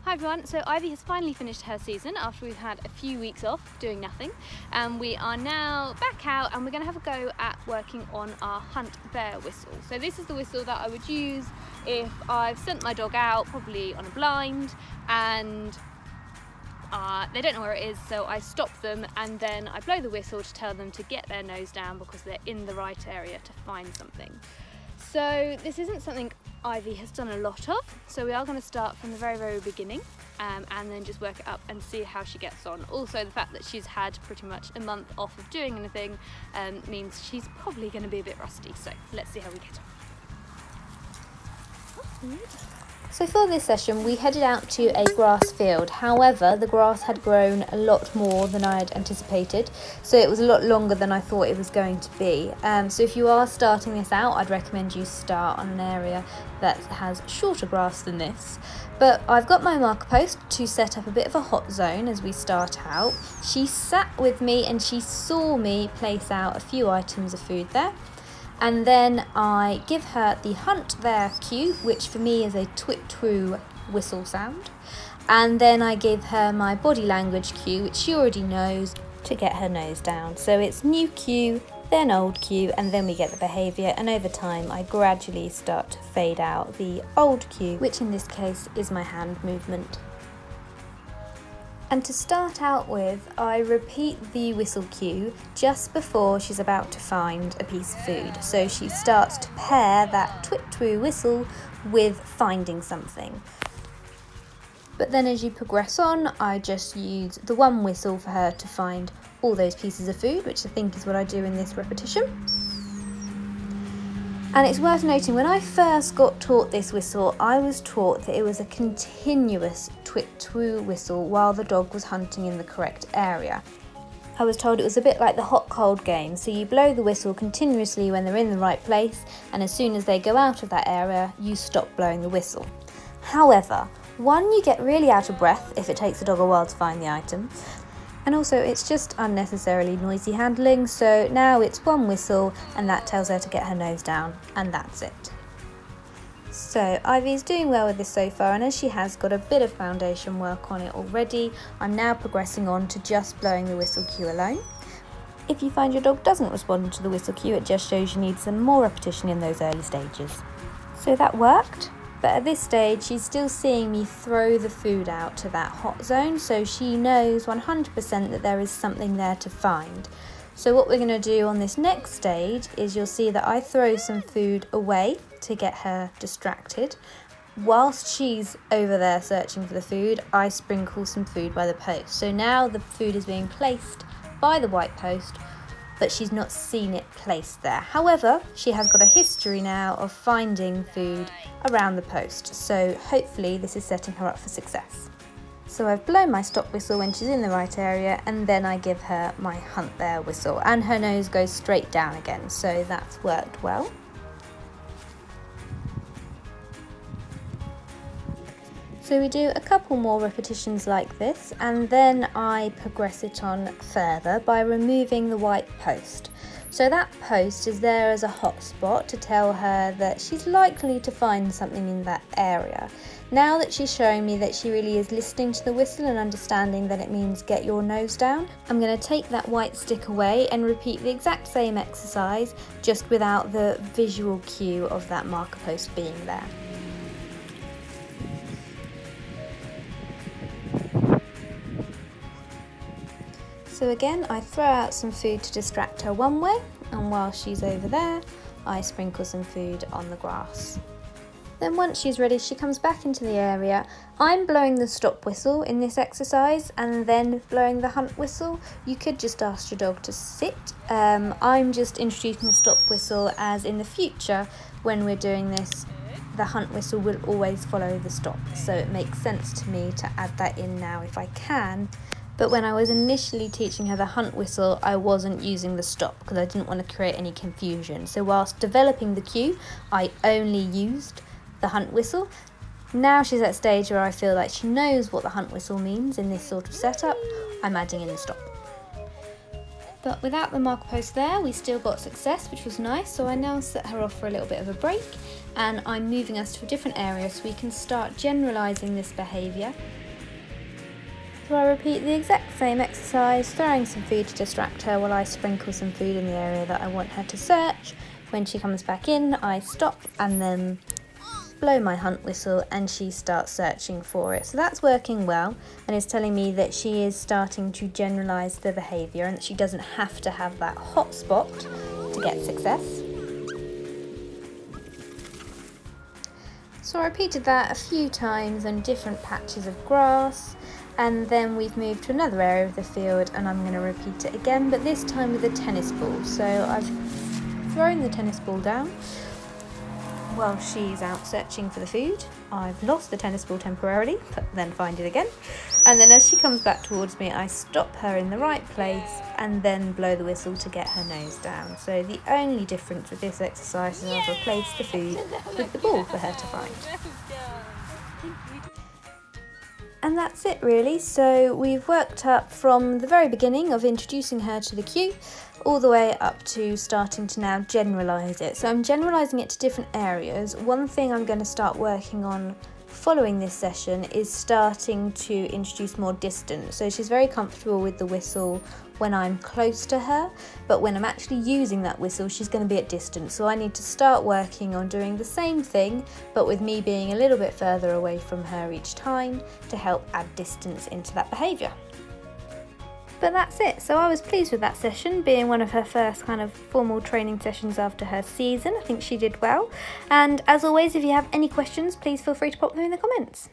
Hi everyone, so Ivy has finally finished her season after we've had a few weeks off doing nothing, and we are now back out and we're going to have a go at working on our hunt bear whistle. So this is the whistle that I would use if I've sent my dog out, probably on a blind, and they don't know where it is, so I stop them and then I blow the whistle to tell them to get their nose down because they're in the right area to find something. So this isn't something Ivy has done a lot of, so we are going to start from the very beginning and then just work it up and see how she gets on. Also, the fact that she's had pretty much a month off of doing anything means she's probably going to be a bit rusty, so let's see how we get on. So for this session we headed out to a grass field. However, the grass had grown a lot more than I had anticipated, so it was a lot longer than I thought it was going to be. So if you are starting this out, I'd recommend you start on an area that has shorter grass than this. But I've got my marker post to set up a bit of a hot zone as we start out. She sat with me and she saw me place out a few items of food there. And then I give her the hunt there cue, which for me is a twit-twoo whistle sound. And then I give her my body language cue, which she already knows, to get her nose down. So it's new cue, then old cue, and then we get the behaviour. And over time, I gradually start to fade out the old cue, which in this case is my hand movement. And to start out with, I repeat the whistle cue just before she's about to find a piece of food. So she starts to pair that twit-twoo whistle with finding something. But then as you progress on, I just use the one whistle for her to find all those pieces of food, which I think is what I do in this repetition. And it's worth noting, when I first got taught this whistle, I was taught that it was a continuous twit-twoo whistle while the dog was hunting in the correct area. I was told it was a bit like the hot-cold game, so you blow the whistle continuously when they're in the right place, and as soon as they go out of that area, you stop blowing the whistle. However, one, you get really out of breath if it takes the dog a while to find the item, and also it's just unnecessarily noisy handling, so now it's one whistle and that tells her to get her nose down, and that's it. So Ivy's doing well with this so far, and as she has got a bit of foundation work on it already, I'm now progressing on to just blowing the whistle cue alone. If you find your dog doesn't respond to the whistle cue, it just shows you need some more repetition in those early stages. So that worked. But at this stage, she's still seeing me throw the food out to that hot zone, so she knows 100% that there is something there to find. So what we're going to do on this next stage is you'll see that I throw some food away to get her distracted. Whilst she's over there searching for the food, I sprinkle some food by the post. So now the food is being placed by the white post, but she's not seen it placed there. However, she has got a history now of finding food around the post, so hopefully this is setting her up for success. So I've blown my stop whistle when she's in the right area, and then I give her my hunt there whistle, and her nose goes straight down again, so that's worked well. So we do a couple more repetitions like this, and then I progress it on further by removing the white post. So that post is there as a hotspot to tell her that she's likely to find something in that area. Now that she's showing me that she really is listening to the whistle and understanding that it means get your nose down, I'm going to take that white stick away and repeat the exact same exercise, just without the visual cue of that marker post being there. So again, I throw out some food to distract her one way, and while she's over there, I sprinkle some food on the grass. Then once she's ready, she comes back into the area. I'm blowing the stop whistle in this exercise and then blowing the hunt whistle. You could just ask your dog to sit. I'm just introducing the stop whistle as in the future, when we're doing this, the hunt whistle will always follow the stop. So it makes sense to me to add that in now if I can. But when I was initially teaching her the hunt whistle, I wasn't using the stop because I didn't want to create any confusion. So whilst developing the cue, I only used the hunt whistle. Now she's at a stage where I feel like she knows what the hunt whistle means in this sort of setup, I'm adding in the stop. But without the marker post there, we still got success, which was nice. So I now set her off for a little bit of a break, and I'm moving us to a different area so we can start generalising this behaviour So I repeat the exact same exercise, throwing some food to distract her while I sprinkle some food in the area that I want her to search. When she comes back in, I stop and then blow my hunt whistle and she starts searching for it. So that's working well and is telling me that she is starting to generalise the behaviour and that she doesn't have to have that hot spot to get success. So I repeated that a few times on different patches of grass, and then we've moved to another area of the field and I'm going to repeat it again, but this time with a tennis ball. So I've thrown the tennis ball down while she's out searching for the food. I've lost the tennis ball temporarily, but then find it again. And then as she comes back towards me, I stop her in the right place and then blow the whistle to get her nose down. So the only difference with this exercise is I've replaced the food with the ball for her to find. And that's it really. So we've worked up from the very beginning of introducing her to the cue all the way up to starting to now generalise it. So I'm generalising it to different areas. One thing I'm going to start working on following this session is starting to introduce more distance. So she's very comfortable with the whistle when I'm close to her, but when I'm actually using that whistle she's going to be at distance. So I need to start working on doing the same thing but with me being a little bit further away from her each time to help add distance into that behaviour. But that's it. So I was pleased with that session, being one of her first kind of formal training sessions after her season. I think she did well. And as always, if you have any questions, please feel free to pop them in the comments.